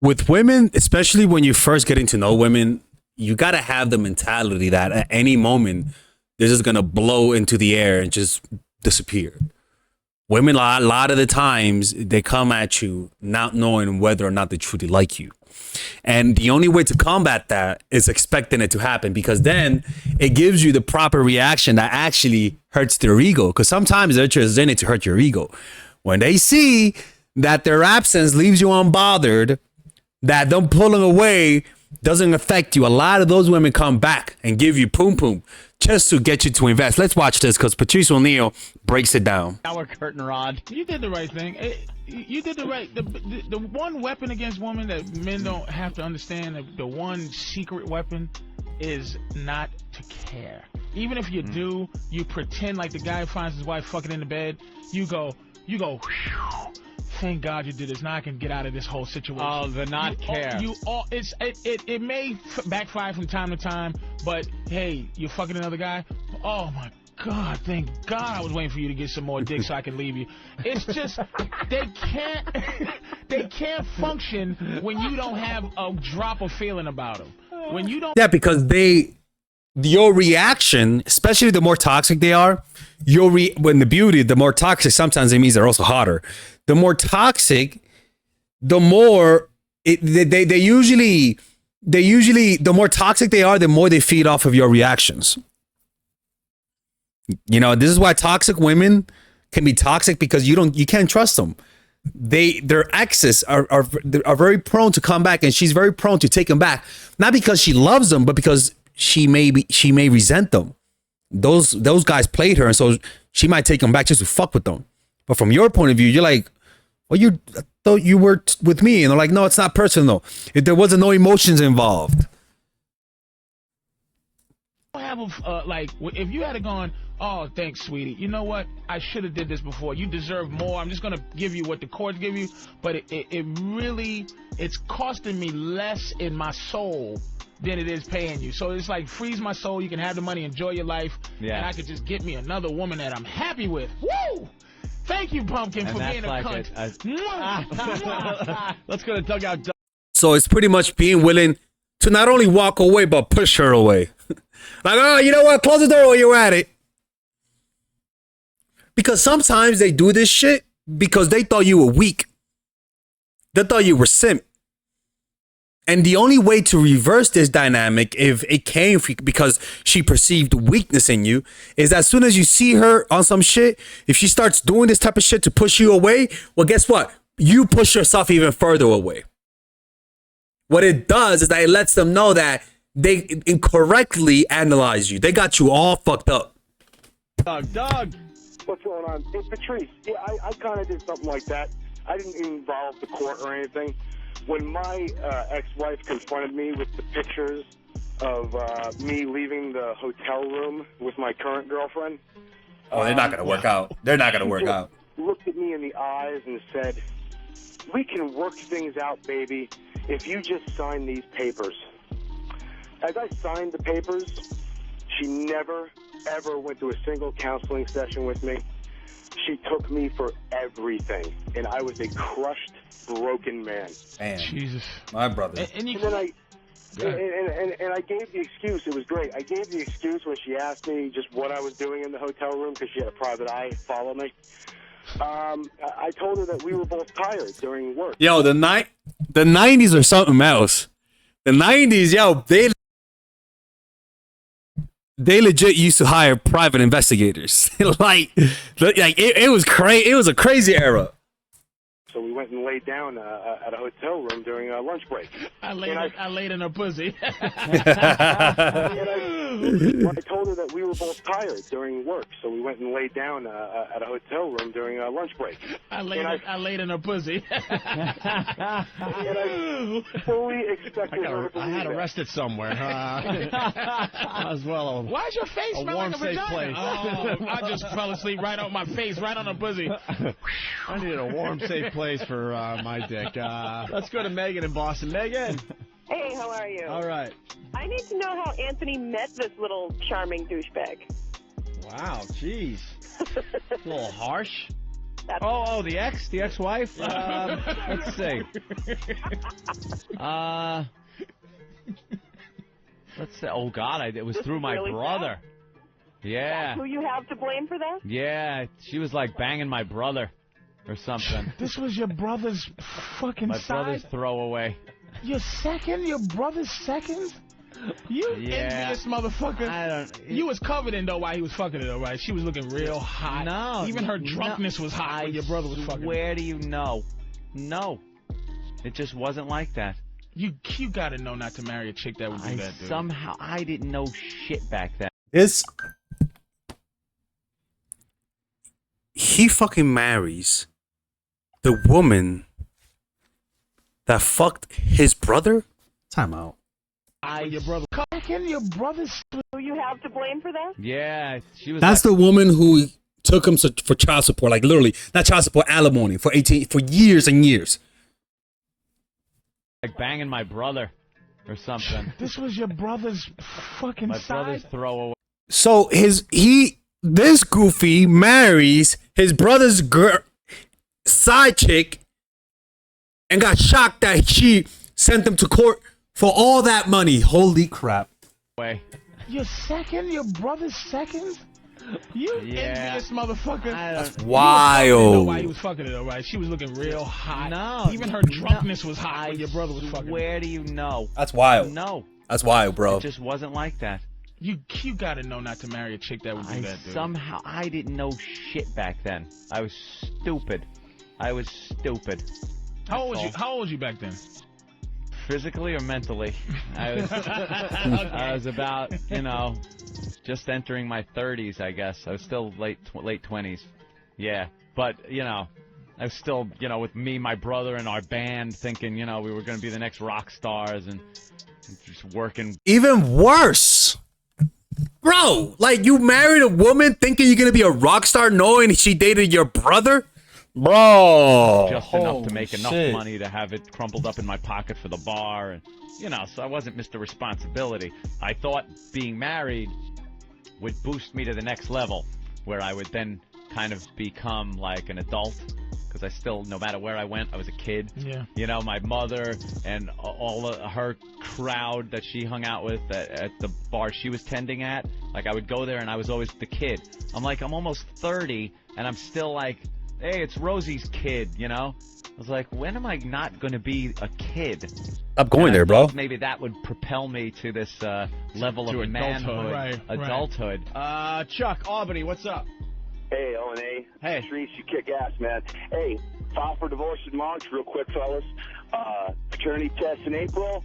with women, especially when you're first getting to know women, you got to have the mentality that at any moment they're just gonna blow into the air and just disappear. Women, a lot of the times, they come at you not knowing whether or not they truly like you. And the only way to combat that is expecting it to happen, because then it gives you the proper reaction that actually hurts their ego. Because sometimes they're just in it to hurt your ego. When they see that their absence leaves you unbothered, that them pulling away doesn't affect you, a lot of those women come back and give you poom poom just to get you to invest. Let's watch this because Patrice Oneal breaks it down. Our curtain rod. You did the right thing. You did the right. The one weapon against women that men don't have to understand, the one secret weapon is not to care. Even if you do, you pretend like the guy who finds his wife fucking in the bed. You go, whew, thank God you did this. Now I can get out of this whole situation. Oh, the not care. It may backfire from time to time, but hey, you're fucking another guy. Oh my God, thank God I was waiting for you to get some more dick so I can leave you. It's just they can't function when you don't have a drop of feeling about them. When you don't. Yeah, because your reaction, especially the more toxic they are, when the beauty, the more toxic, sometimes it means they're also hotter. The more toxic, the more they usually, the more toxic they are, the more they feed off of your reactions. You know, this is why toxic women can be toxic, because you can't trust them. Their exes are very prone to come back, and she's very prone to take them back, not because she loves them, but because she may resent them. Those guys played her, and so she might take them back just to fuck with them. But from your point of view, you're like, well, I thought you were with me, and they're like, no, it's not personal. There wasn't no emotions involved. Like, if you had gone, oh, thanks, sweetie. You know what? I should have did this before. You deserve more. I'm just going to give you what the courts give you. But it's costing me less in my soul than it is paying you. So it's like, freeze my soul. You can have the money, enjoy your life. Yeah. And I could just get me another woman that I'm happy with. Woo! Thank you, Pumpkin, for being a cunt. Let's go to dugout. So it's pretty much being willing to not only walk away, but push her away. Like, oh, you know what? Close the door while you're at it. Because sometimes they do this shit because they thought you were weak. They thought you were simp. And the only way to reverse this dynamic, if it came because she perceived weakness in you, is as soon as you see her on some shit, if she starts doing this type of shit to push you away, well, guess what? You push yourself even further away. What it does is that it lets them know that they incorrectly analyze you. They got you all fucked up. Doug. What's going on? Hey, Patrice, yeah, I kind of did something like that. I didn't involve the court or anything. When my ex-wife confronted me with the pictures of me leaving the hotel room with my current girlfriend. Oh, they're not going to work out. They're not going to work out. Looked at me in the eyes and said, we can work things out, baby, if you just sign these papers. As I signed the papers, she never, ever went to a single counseling session with me. She took me for everything, and I was a crushed, broken man. Man, Jesus, my brother. And then I gave the excuse. It was great. I gave the excuse when she asked me just what I was doing in the hotel room because she had a private eye follow me. I told her that we were both tired during work. Yo, the 90s are something else. The 90s, yo, they legit used to hire private investigators. like it was crazy. It was a crazy era. So we went and laid down at a hotel room during a lunch break. I laid in her pussy. I told her that we were both tired during work, so we went and laid down at a hotel room during a lunch break. I laid in her pussy. I fully expected her to I had arrested somewhere. As well. Why's your face smell warm, like a safe vagina? place. Oh, I just fell asleep right on my face, right on her pussy. I needed a warm, safe place for my dick. Let's go to Megan in Boston. Megan. Hey, how are you? All right. I need to know how Anthony met this little charming douchebag. Wow, jeez. A little harsh. Oh, the ex-wife? Let's see. Let's say, oh God, it was through my really brother. Yeah. Who you have to blame for that? Yeah, she was like banging my brother or something. This was your brother's fucking My side? brother's throwaway. Your second? Your brother's second? You envious motherfucker. I don't. You was covered in though while he was fucking her though, right? She was looking real hot. No. Even her drunkenness was hot when your brother was fucking her. Where do you know? No. It just wasn't like that. You gotta know not to marry a chick that would do that, dude. Somehow, I didn't know shit back then. He fucking marries the woman that fucked his brother? Time out. Your brother. Your brother's. Who you have to blame for that? Yeah, she was. That's the woman who took him for child support, like literally, not child support, alimony for years and years. Like banging my brother or something. This was your brother's fucking My side? brother's throwaway. So this goofy marries his brother's side chick and got shocked that she sent him to court for all that money. Holy crap. Your second? Your brother's second? You envious motherfucker. That's You wild. while he was fucking her though, right? She was looking real hot. No. Even her drunkenness was hot when your brother was fucking her. Where do you know? That's wild. No. That's wild, bro. It just wasn't like that. You gotta know not to marry a chick that would do that, dude. Somehow, I didn't know shit back then. I was stupid. How old was you back then? Physically or mentally? I was about, just entering my 30s, I guess. I was still late 20s. Yeah. But, I was still, with me, my brother, and our band thinking, we were going to be the next rock stars and just working. Even worse. Bro, like you married a woman thinking you're going to be a rock star knowing she dated your brother? Bro. Just enough to make enough money to have it crumpled up in my pocket for the bar. And, so I wasn't Mr. Responsibility. I thought being married would boost me to the next level, where I would then kind of become like an adult. Because I still, no matter where I went, I was a kid. Yeah. My mother and all of her crowd that she hung out with at the bar she was tending at, like I would go there and I was always the kid. I'm almost 30 and I'm still like, hey, it's Rosie's kid, I was like, when am I not going to be a kid? Stop going there, bro. Maybe that would propel me to this level of manhood, adulthood. Chuck, Albany, what's up? Hey, Oneal. Hey. Patrice, you kick ass, man. Hey, file for divorce in March, real quick, fellas. Paternity test in April.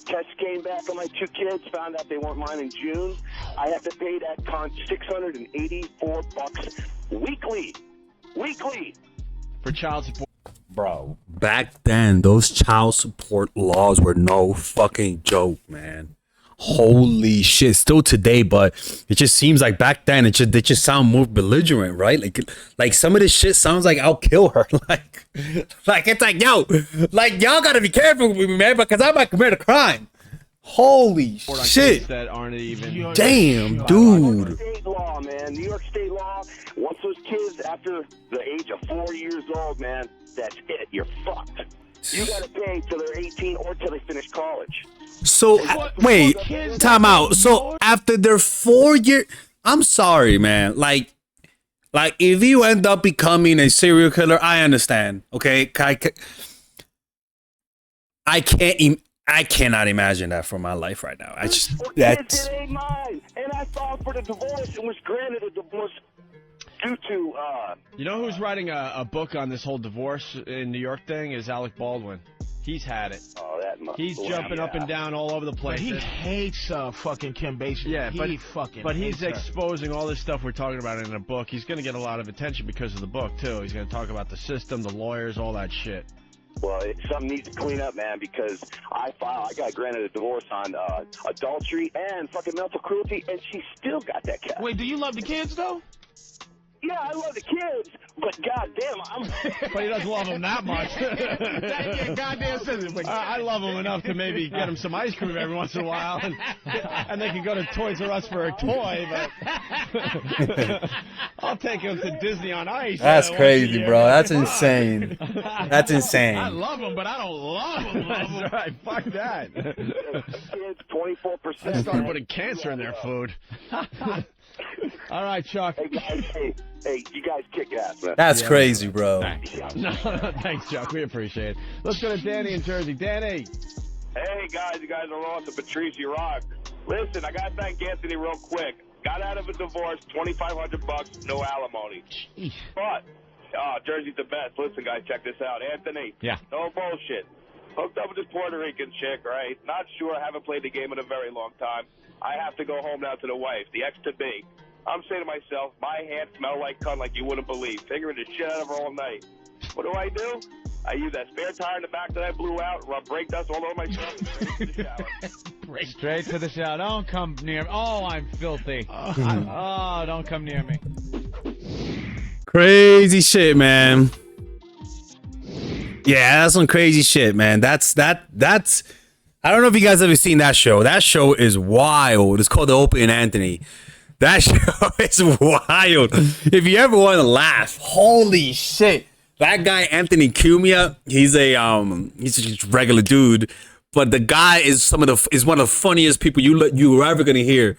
Test came back on my 2 kids. Found out they weren't mine in June. I have to pay that $684 weekly. Weekly. For child support. Bro, back then, those child support laws were no fucking joke, man. Holy shit. Still today, but it just seems like back then they just sound more belligerent, right? Like some of this shit sounds like I'll kill her. Like it's like, yo, like y'all gotta be careful with me, man, because I might commit a crime. Holy shit. That aren't even. Damn, dude. New York State law, man. New York State law. Once those kids after the age of 4 years old, man, that's it. You're fucked. You gotta pay till they're 18 or till they finish college. So wait, time out. So after their 4 year, I'm sorry, man. Like if you end up becoming a serial killer, I understand. Okay, I cannot imagine that for my life right now. That's. It ain't mine, and I filed for the divorce and was granted a divorce due to. You know who's writing a book on this whole divorce in New York thing is Alec Baldwin. He's had it. Oh, that He's jumping up and down all over the place. But he hates fucking Kim Basinger. Yeah, but he's her. exposing all this stuff we're talking about in a book. He's going to get a lot of attention because of the book, too. He's going to talk about the system, the lawyers, all that shit. Well, something needs to clean up, man, because I got granted a divorce on adultery and fucking mental cruelty, and she still got that cat. Wait, do you love the kids, though? Yeah, I love the kids, But goddamn, But he doesn't love him that much. Yeah, goddamn says it. I love him enough to maybe get him some ice cream every once in a while, and they can go to Toys R Us for a toy. But I'll take him to Disney on Ice. That's once a crazy, year. bro. That's insane. That's I insane. love him, but I don't love him. That's right. Fuck that. kids, 24%. I started putting cancer in their food. All right, Chuck. Hey, guys, hey, you guys kick ass, man. That's crazy, bro. No, thanks, Chuck. We appreciate it. Let's go to Danny in Jersey. Danny. Hey, guys, you guys are awesome. Patrice, you rock. Listen, I got to thank Anthony real quick. Got out of a divorce, $2,500, no alimony. But, Jersey's the best. Listen, guys, check this out. Anthony. Yeah. No bullshit. Hooked up with this Puerto Rican chick, right? Not sure. Haven't played the game in a very long time. I have to go home now to the wife, the ex-to-be. I'm saying to myself, my hands smell like cunt like you wouldn't believe. Figuring the shit out of her all night. What do? I use that spare tire in the back that I blew out, rub brake dust all over myself, and straight to the shower. Straight to the shower. Don't come near me. Oh, I'm filthy. Oh, don't come near me. Crazy shit, man. Yeah, that's some crazy shit, man. That's I don't know if you guys ever seen that show. That show is wild. It's called The Opie and Anthony. That show is wild. If you ever want to laugh, holy shit. That guy Anthony Cumia, he's just a regular dude, but the guy is one of the funniest people you are ever gonna hear.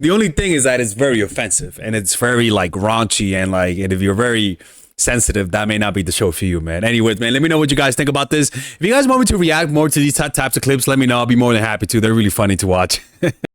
The only thing is that it's very offensive and it's very like raunchy and if you're very sensitive, that may not be the show for you, man. Anyways, man, let me know what you guys think about this. If you guys want me to react more to these types of clips, let me know. I'll be more than happy to. They're really funny to watch.